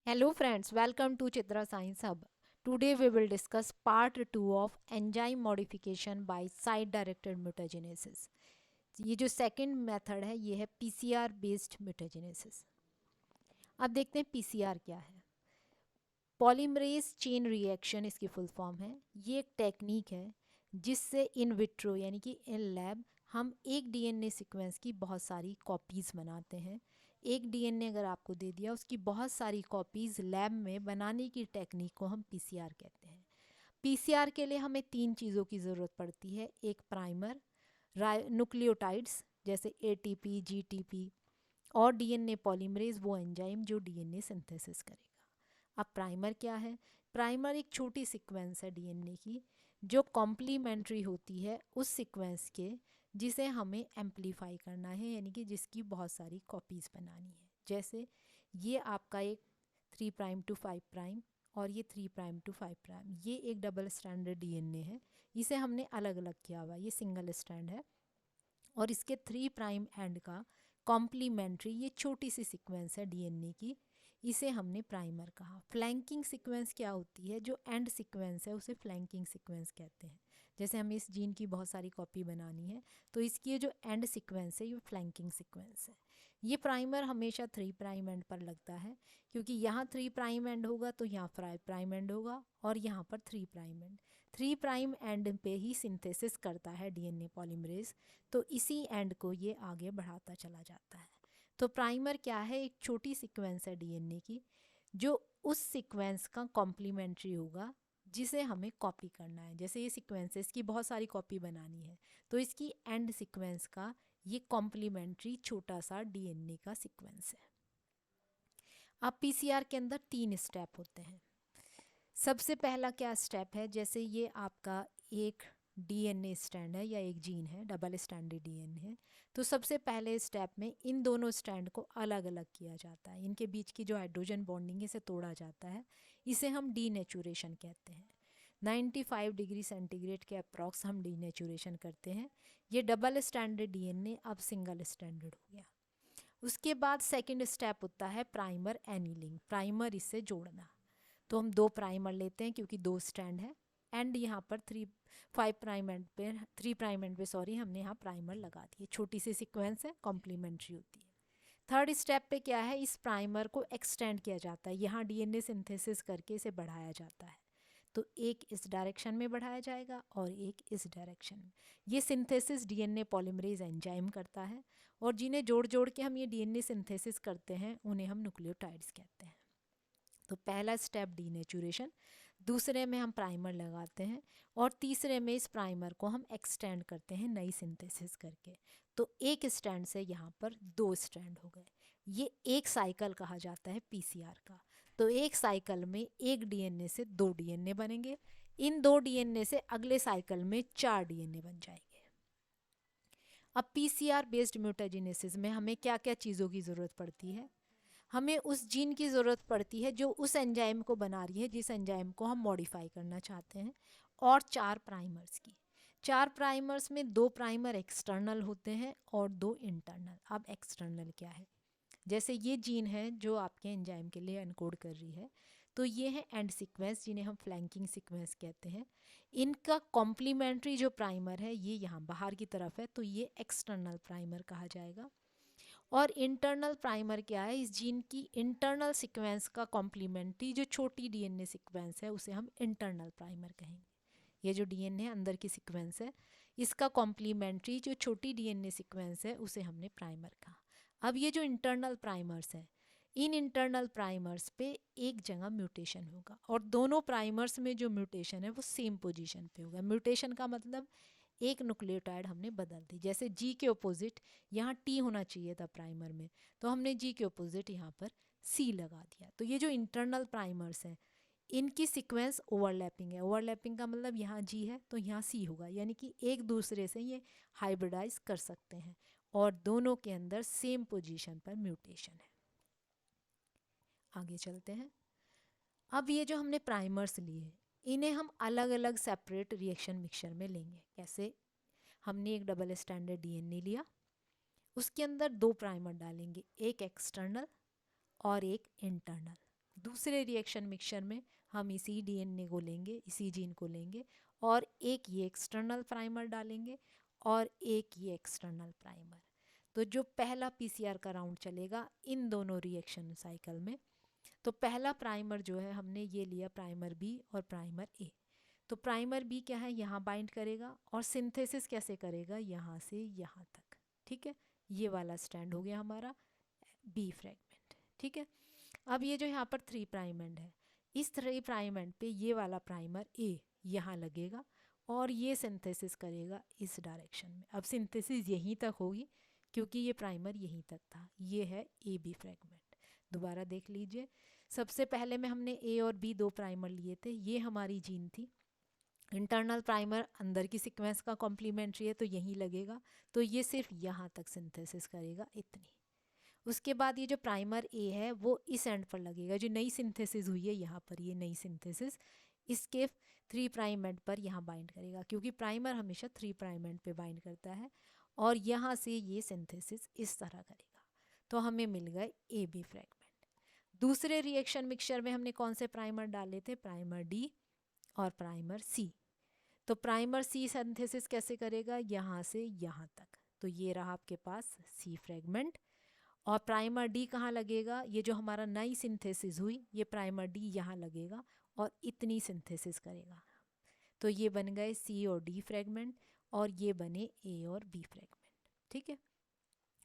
Hello friends, welcome to Chitra Science Hub. Today we will discuss part 2 of enzyme modification by site directed mutagenesis. ये जो second method है ये है PCR based mutagenesis. अब देखते हैं पीसीआर क्या है। पॉलीमरेज चेन रिएक्शन इसकी फुल फॉर्म है। ये एक टेक्निक है जिससे इन विट्रो यानी कि इन लैब हम एक डीएनए सीक्वेंस की बहुत सारी कॉपीज़ बनाते हैं। एक डीएनए अगर आपको दे दिया उसकी बहुत सारी कॉपीज़ लैब में बनाने की टेक्निक को हम पीसीआर कहते हैं। पीसीआर के लिए हमें तीन चीज़ों की ज़रूरत पड़ती है। एक प्राइमर, न्यूक्लियोटाइड्स जैसे एटीपी, जीटीपी और डीएनए पॉलीमरेज वो एंजाइम जो डीएनए सिंथेसिस करेगा। अब प्राइमर क्या है? प्राइमर एक छोटी सीक्वेंस है डीएनए की जो कॉम्प्लीमेंट्री होती है उस सीक्वेंस के जिसे हमें एम्पलीफाई करना है, यानी कि जिसकी बहुत सारी कॉपीज़ बनानी है। जैसे ये आपका एक 3 प्राइम टू 5 प्राइम और ये 3 प्राइम टू 5 प्राइम, ये एक डबल स्ट्रैंडेड डीएनए है। इसे हमने अलग अलग किया हुआ, ये सिंगल स्ट्रैंड है और इसके 3 प्राइम एंड का कॉम्प्लीमेंट्री ये छोटी सी सीक्वेंस है डीएनए की, इसे हमने प्राइमर कहा। फ्लैंकिंग सीक्वेंस क्या होती है? जो एंड सीक्वेंस है उसे फ्लैंकिंग सीक्वेंस कहते हैं। जैसे हमें इस जीन की बहुत सारी कॉपी बनानी है तो इसकी ये जो एंड सीक्वेंस है ये फ्लैंकिंग सीक्वेंस है। ये प्राइमर हमेशा 3 प्राइम एंड पर लगता है क्योंकि यहाँ 3 प्राइम एंड होगा तो यहाँ 5 प्राइम एंड होगा और यहाँ पर 3 प्राइम एंड। 3 प्राइम एंड पे ही सिंथेसिस करता है डीएनए पॉलीमरेज, तो इसी एंड को ये आगे बढ़ाता चला जाता है। तो प्राइमर क्या है? एक छोटी सीक्वेंस है डीएनए की जो उस सीक्वेंस का कॉम्प्लीमेंट्री होगा जिसे हमें कॉपी करना है। जैसे ये सीक्वेंसेस की बहुत सारी कॉपी बनानी है तो इसकी एंड सीक्वेंस का ये कॉम्प्लीमेंट्री छोटा सा डीएनए का सीक्वेंस है। अब पीसीआर के अंदर 3 स्टेप होते हैं। सबसे पहला क्या स्टेप है? जैसे ये आपका एक डीएनए स्ट्रैंड है या एक जीन है, डबल स्ट्रैंडेड डीएनए है, तो सबसे पहले स्टेप में इन दोनों स्ट्रैंड को अलग अलग किया जाता है। इनके बीच की जो हाइड्रोजन बॉन्डिंग है इसे तोड़ा जाता है। इसे हम डीनेचुरेशन कहते हैं। 95 डिग्री सेंटीग्रेड के अप्रॉक्स हम डीनेचुरेशन करते हैं। ये डबल स्ट्रैंडेड डीएनए अब सिंगल स्ट्रैंडेड हो गया। उसके बाद सेकेंड स्टेप होता है प्राइमर एनीलिंग, प्राइमर इससे जोड़ना। तो हम 2 प्राइमर लेते हैं क्योंकि 2 स्ट्रैंड है एंड यहाँ पर 5 प्राइम एंड पे 3 प्राइम एंड पे हमने यहाँ प्राइमर लगा दिए। छोटी सी सीक्वेंस है, कॉम्प्लीमेंट्री होती है। थर्ड स्टेप पे क्या है? इस प्राइमर को एक्सटेंड किया जाता है, यहाँ डीएनए सिंथेसिस करके इसे बढ़ाया जाता है। तो एक इस डायरेक्शन में बढ़ाया जाएगा और एक इस डायरेक्शन में। ये सिंथेसिस डीएनए पॉलीमरेज एंजाइम करता है और जिन्हें जोड़ जोड़ के हम ये डीएनए सिंथेसिस करते हैं उन्हें हम न्यूक्लियोटाइड्स कहते हैं। तो पहला स्टेप डीनेचुरेशन, दूसरे में हम प्राइमर लगाते हैं और तीसरे में इस प्राइमर को हम एक्सटेंड करते हैं नई सिंथेसिस करके। तो एक स्ट्रैंड से यहाँ पर 2 स्ट्रैंड हो गए। ये एक साइकिल कहा जाता है पीसीआर का। तो एक साइकिल में एक डीएनए से 2 डीएनए बनेंगे। इन 2 डीएनए से अगले साइकिल में 4 डीएनए बन जाएंगे। अब पीसीआर बेस्ड म्यूटाजेनेसिस में हमें क्या क्या चीज़ों की ज़रूरत पड़ती है? हमें उस जीन की ज़रूरत पड़ती है जो उस एंजाइम को बना रही है, जिस एंजाइम को हम मॉडिफाई करना चाहते हैं, और 4 प्राइमर्स की। 4 प्राइमर्स में 2 प्राइमर एक्सटर्नल होते हैं और 2 इंटरनल। अब एक्सटर्नल क्या है? जैसे ये जीन है जो आपके एंजाइम के लिए एनकोड कर रही है, तो ये है एंड सीक्वेंस जिन्हें हम फ्लैंकिंग सीक्वेंस कहते हैं। इनका कॉम्प्लीमेंट्री जो प्राइमर है ये यहाँ बाहर की तरफ है, तो ये एक्सटर्नल प्राइमर कहा जाएगा। और इंटरनल प्राइमर क्या है? इस जीन की इंटरनल सीक्वेंस का कॉम्प्लीमेंट्री जो छोटी डीएनए सीक्वेंस है उसे हम इंटरनल प्राइमर कहेंगे। ये जो डीएनए अंदर की सीक्वेंस है इसका कॉम्प्लीमेंट्री जो छोटी डीएनए सीक्वेंस है उसे हमने प्राइमर कहा। अब ये जो इंटरनल प्राइमर्स हैं, इन इंटरनल प्राइमर्स पे एक जगह म्यूटेशन होगा और दोनों प्राइमर्स में जो म्यूटेशन है वो सेम पोजीशन पे होगा। म्यूटेशन का मतलब एक न्यूक्लियोटाइड हमने बदल दी। जैसे जी के अपोजिट यहाँ टी होना चाहिए था प्राइमर में, तो हमने जी के अपोजिट यहाँ पर सी लगा दिया। तो ये जो इंटरनल प्राइमर्स हैं इनकी सीक्वेंस ओवरलैपिंग है। ओवरलैपिंग का मतलब यहाँ जी है तो यहाँ सी होगा, यानी कि एक दूसरे से ये हाइब्रिडाइज कर सकते हैं और दोनों के अंदर सेम पोजीशन पर म्यूटेशन है। आगे चलते हैं। अब ये जो हमने प्राइमर्स लिए इन्हें हम अलग अलग सेपरेट रिएक्शन मिक्सचर में लेंगे। कैसे? हमने एक डबल स्टैंडर्ड डीएनए लिया, उसके अंदर 2 प्राइमर डालेंगे, एक एक्सटर्नल और एक इंटरनल। दूसरे रिएक्शन मिक्सचर में हम इसी डीएनए को लेंगे, इसी जीन को लेंगे और एक ये एक्सटर्नल प्राइमर डालेंगे और एक ये एक्सटर्नल प्राइमर। तो जो पहला पीसीआर का राउंड चलेगा इन दोनों रिएक्शन साइकिल में, तो पहला प्राइमर जो है हमने ये लिया प्राइमर बी और प्राइमर ए। तो प्राइमर बी क्या है, यहाँ बाइंड करेगा और सिंथेसिस कैसे करेगा, यहाँ से यहाँ तक। ठीक है, ये वाला स्टैंड हो गया हमारा बी फ्रेगमेंट। ठीक है, अब ये जो यहाँ पर 3 प्राइम एंड है, इस 3 प्राइम एंड पे ये वाला प्राइमर ए यहाँ लगेगा और ये सिंथेसिस करेगा इस डायरेक्शन में। अब सिंथेसिस यहीं तक होगी क्योंकि ये प्राइमर यहीं तक था। ये है ए बी फ्रेगमेंट। दोबारा देख लीजिए, सबसे पहले में हमने ए और बी 2 प्राइमर लिए थे, ये हमारी जीन थी। इंटरनल प्राइमर अंदर की सीक्वेंस का कॉम्प्लीमेंट्री है तो यहीं लगेगा, तो ये सिर्फ यहाँ तक सिंथेसिस करेगा, इतनी। उसके बाद ये जो प्राइमर ए है वो इस एंड पर लगेगा, जो नई सिंथेसिस हुई है यहाँ पर, ये नई सिंथेसिस इसके 3 प्राइम एंड पर यहाँ बाइंड करेगा, क्योंकि प्राइमर हमेशा 3 प्राइम एंड पे बाइंड करता है, और यहाँ से ये सिंथेसिस इस तरह करेगा। तो हमें मिल गए ए बी फ्रेगमेंट। दूसरे रिएक्शन मिक्सचर में हमने कौन से प्राइमर डाले थे, प्राइमर डी और प्राइमर सी। तो प्राइमर सी सिंथेसिस कैसे करेगा, यहाँ से यहाँ तक। तो ये रहा आपके पास सी फ्रेगमेंट। और प्राइमर डी कहाँ लगेगा, ये जो हमारा नई सिंथेसिस हुई ये प्राइमर डी यहाँ लगेगा और इतनी सिंथेसिस करेगा। तो ये बन गए सी और डी फ्रेगमेंट और ये बने ए और बी फ्रेगमेंट। ठीक है,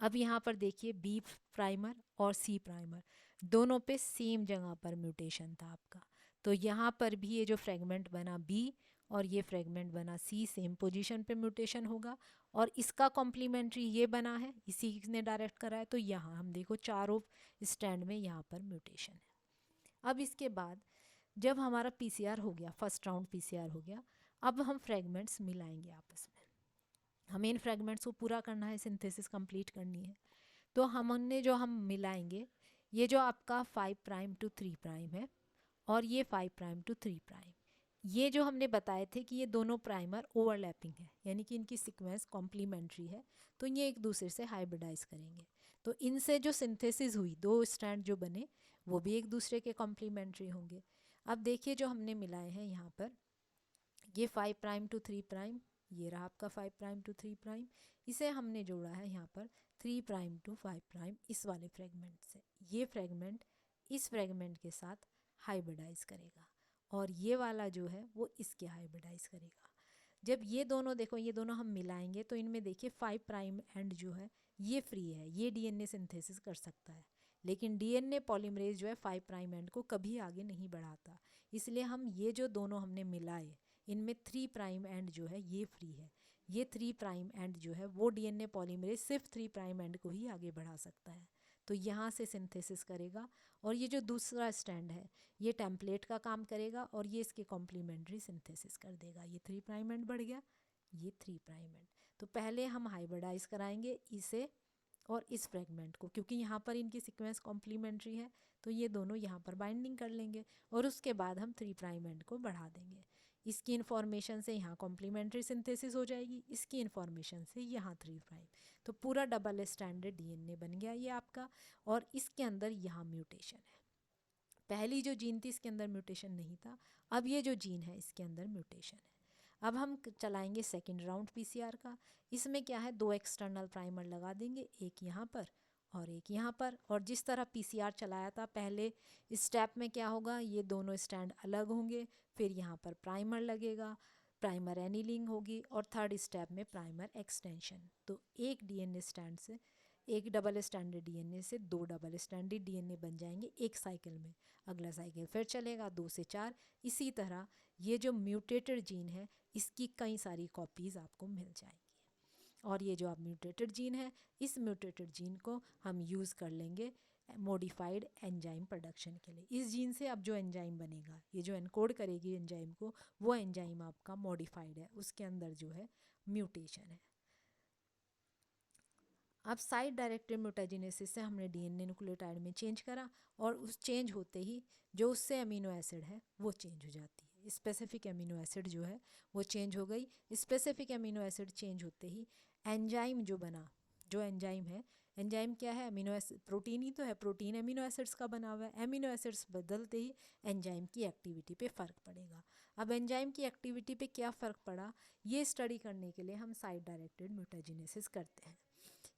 अब यहाँ पर देखिए बी प्राइमर और सी प्राइमर दोनों पे सेम जगह पर म्यूटेशन था आपका। तो यहाँ पर भी ये जो फ्रेगमेंट बना बी और ये फ्रेगमेंट बना सी, सेम पोजीशन पे म्यूटेशन होगा, और इसका कॉम्प्लीमेंट्री ये बना है, इसी ने डायरेक्ट करा है। तो यहाँ हम देखो चारों स्टैंड में यहाँ पर म्यूटेशन है। अब इसके बाद जब हमारा पीसीआर हो गया, फर्स्ट राउंड पीसीआर हो गया, अब हम फ्रेगमेंट्स मिलाएंगे आपस में। हमें इन फ्रेगमेंट्स को पूरा करना है, सिंथेसिस कंप्लीट करनी है। तो हमने जो हम मिलाएंगे, ये जो आपका 5 प्राइम टू 3 प्राइम है और ये 5 प्राइम टू 3 प्राइम, ये जो हमने बताए थे कि ये दोनों प्राइमर ओवरलैपिंग है, यानी कि इनकी सीक्वेंस कॉम्प्लीमेंट्री है, तो ये एक दूसरे से हाइब्रिडाइज करेंगे। तो इनसे जो सिंथेसिस हुई, 2 स्टैंड जो बने वो भी एक दूसरे के कॉम्प्लीमेंट्री होंगे। अब देखिए जो हमने मिलाए हैं यहाँ पर, ये 5 प्राइम टू 3 प्राइम, ये रहा आपका 5 प्राइम टू 3 प्राइम, इसे हमने जोड़ा है यहाँ पर 3 प्राइम टू 5 प्राइम इस वाले फ्रेगमेंट से। ये फ्रेगमेंट इस फ्रेगमेंट के साथ हाइब्रिडाइज करेगा और ये वाला जो है वो इसके हाइब्रिडाइज करेगा। जब ये दोनों देखो, ये दोनों हम मिलाएंगे तो इनमें देखिए 5 प्राइम एंड जो है ये फ्री है, ये डीएनए सिंथेसिस कर सकता है, लेकिन डीएनए पॉलीमरेज जो है 5 प्राइम एंड को कभी आगे नहीं बढ़ाता। इसलिए हम ये जो दोनों हमने मिलाए, इनमें 3 प्राइम एंड जो है ये फ्री है। ये 3 प्राइम एंड जो है वो डीएनए पॉलीमरेज सिर्फ 3 प्राइम एंड को ही आगे बढ़ा सकता है, तो यहाँ से सिंथेसिस करेगा। और ये जो दूसरा स्टैंड है ये टेम्पलेट का काम करेगा और ये इसके कॉम्प्लीमेंट्री सिंथेसिस कर देगा। ये 3 प्राइम एंड बढ़ गया, ये 3 प्राइम एंड। तो पहले हम हाइब्रिडाइज कराएंगे इसे और इस फ्रेगमेंट को, क्योंकि यहाँ पर इनकी सीक्वेंस कॉम्प्लीमेंट्री है, तो ये दोनों यहाँ पर बाइंडिंग कर लेंगे और उसके बाद हम 3 प्राइम एंड को बढ़ा देंगे। इसकी इन्फॉर्मेशन से यहाँ कॉम्प्लीमेंट्री सिंथेसिस हो जाएगी, इसकी इन्फॉर्मेशन से यहाँ 3 प्राइम। तो पूरा डबल स्टैंडर्ड डीएनए बन गया ये आपका, और इसके अंदर यहाँ म्यूटेशन है। पहली जो जीन थी इसके अंदर म्यूटेशन नहीं था, अब ये जो जीन है इसके अंदर म्यूटेशन है। अब हम चलाएंगे सेकेंड राउंड पीसीआर का। इसमें क्या है, 2 एक्सटर्नल प्राइमर लगा देंगे, एक यहाँ पर और एक यहाँ पर। और जिस तरह पीसीआर चलाया था पहले स्टेप में क्या होगा, ये दोनों स्टैंड अलग होंगे, फिर यहाँ पर प्राइमर लगेगा, प्राइमर एनीलिंग होगी, और थर्ड स्टेप में प्राइमर एक्सटेंशन। तो एक डीएनए स्टैंड से, एक डबल स्टैंडर्ड डीएनए से 2 डबल स्टैंडर्ड डीएनए बन जाएंगे एक साइकिल में। अगला साइकिल फिर चलेगा 2 से 4। इसी तरह ये जो म्यूटेटेड जीन है इसकी कई सारी कॉपीज़ आपको मिल जाएंगी, और ये जो आप म्यूटेटेड जीन है, इस म्यूटेटेड जीन को हम यूज़ कर लेंगे मॉडिफाइड एंजाइम प्रोडक्शन के लिए। इस जीन से अब जो एंजाइम बनेगा, ये जो एनकोड करेगी एंजाइम को, वो एंजाइम आपका मॉडिफाइड है, उसके अंदर जो है म्यूटेशन है। अब साइड डायरेक्टेड म्यूटाजेनेसिस से हमने डीएनए न्यूक्लियोटाइड में चेंज करा, और उस चेंज होते ही जो उससे अमीनो एसिड है वो चेंज हो जाती है। स्पेसिफिक अमीनो एसिड जो है वो चेंज हो गई। स्पेसिफिक अमीनो एसिड चेंज होते ही एंजाइम जो बना, जो एंजाइम है एंजाइम क्या है? अमीनो एसिड, प्रोटीन ही तो है, प्रोटीन अमीनो एसिड्स का बना हुआ है। अमीनो एसिड्स बदलते ही एंजाइम की एक्टिविटी पे फ़र्क पड़ेगा। अब एंजाइम की एक्टिविटी पे क्या फ़र्क पड़ा, ये स्टडी करने के लिए हम साइट डायरेक्टेड म्यूटाजेनेसिस करते हैं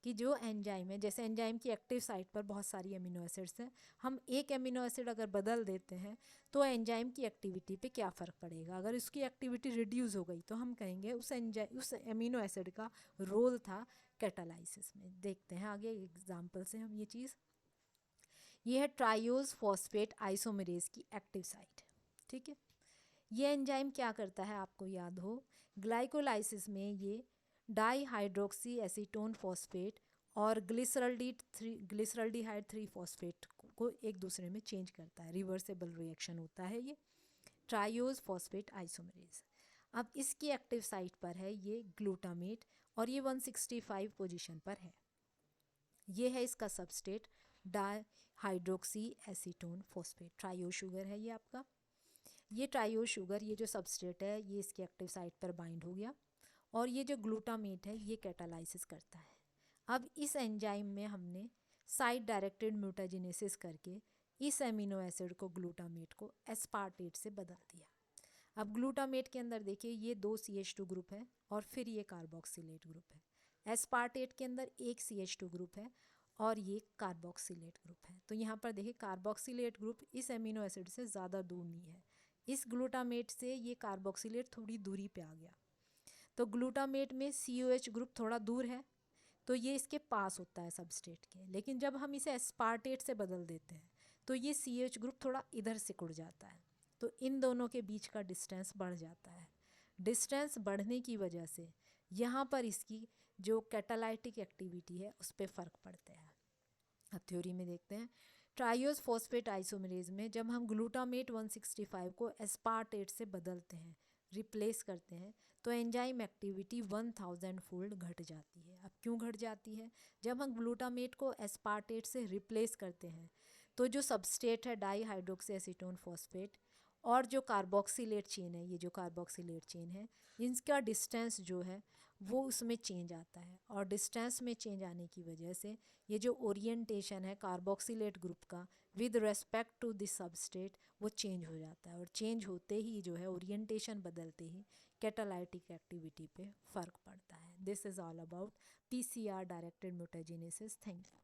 कि जो एंजाइम है, जैसे एंजाइम की एक्टिव साइट पर बहुत सारी अमीनो एसिड्स हैं, हम एक अमीनो एसिड अगर बदल देते हैं तो एंजाइम की एक्टिविटी पे क्या फ़र्क पड़ेगा। अगर उसकी एक्टिविटी रिड्यूस हो गई तो हम कहेंगे उस अमीनो एसिड का रोल था कैटालाइसिस में। देखते हैं आगे एग्जाम्पल से हम ये चीज़। ये है ट्राइयोज फॉस्फेट आइसोमेरेज की एक्टिव साइट, ठीक है। ये एंजाइम क्या करता है, आपको याद हो, ग्लाइकोलाइसिस में ये डाई हाइड्रोक्सी एसीटोन फॉस्फेट और ग्लिसरल्डिहाइड 3 फॉस्फेट को एक दूसरे में चेंज करता है। रिवर्सेबल रिएक्शन होता है ये ट्राइयोज फॉस्फेट आइसोमेरेज। अब इसकी एक्टिव साइट पर है ये ग्लूटामेट और ये 165 पोजीशन पर है। ये है इसका substrate dihydroxyacetone phosphate, triose sugar है ये आपका। ये ट्राइयो शुगर, ये जो सबस्ट्रेट है, ये इसकी एक्टिव साइट पर बाइंड हो गया और ये जो ग्लूटामेट है ये कैटालाइसिस करता है। अब इस एंजाइम में हमने साइट डायरेक्टेड म्यूटाजेनेसिस करके इस एमिनो एसिड को, ग्लूटामेट को, एस्पार्टेट से बदल दिया। अब ग्लूटामेट के अंदर देखिए ये 2 CH2 ग्रुप है और फिर ये कार्बोक्सिलेट ग्रुप है। एस्पार्टेट के अंदर एक CH2 ग्रुप है और ये कार्बोक्सिलेट ग्रुप है। तो यहाँ पर देखिए कार्बोक्सिलेट ग्रुप इस एमिनो एसिड से ज़्यादा दूर नहीं है, इस ग्लूटामेट से ये कार्बोक्सिलेट थोड़ी दूरी पे आ गया। तो ग्लूटामेट में COH ग्रुप थोड़ा दूर है तो ये इसके पास होता है सबस्ट्रेट के, लेकिन जब हम इसे एस्पार्टेट से बदल देते हैं तो ये CH ग्रुप थोड़ा इधर सिकुड़ जाता है। तो इन दोनों के बीच का डिस्टेंस बढ़ जाता है। डिस्टेंस बढ़ने की वजह से यहाँ पर इसकी जो कैटालाइटिक एक्टिविटी है उस पर फ़र्क पड़ता है। अब थ्योरी में देखते हैं। ट्राइयोज फॉस्फेट आइसोमेरेज में जब हम ग्लूटामेट 165 को एस्पार्टेट से बदलते हैं, रिप्लेस करते हैं, तो एंजाइम एक्टिविटी 1000 फोल्ड घट जाती है। अब क्यों घट जाती है? जब हम ग्लूटामेट को एस्पार्टेट से रिप्लेस करते हैं तो जो सबस्ट्रेट है डाई हाइड्रोक्सी एसीटोन फॉस्फेट और जो कार्बोक्सिलेट चेन है, ये जो कार्बोक्सिलेट चेन है, इनका डिस्टेंस जो है वो उसमें चेंज आता है और डिस्टेंस में चेंज आने की वजह से ये जो ओरिएंटेशन है कार्बोक्सिलेट ग्रुप का with respect to this substrate वो चेंज हो जाता है और चेंज होते ही जो है ओरिएंटेशन बदलते ही कैटालाइटिक एक्टिविटी पे फ़र्क पड़ता है। This is all about PCR directed mutagenesis. Thank you.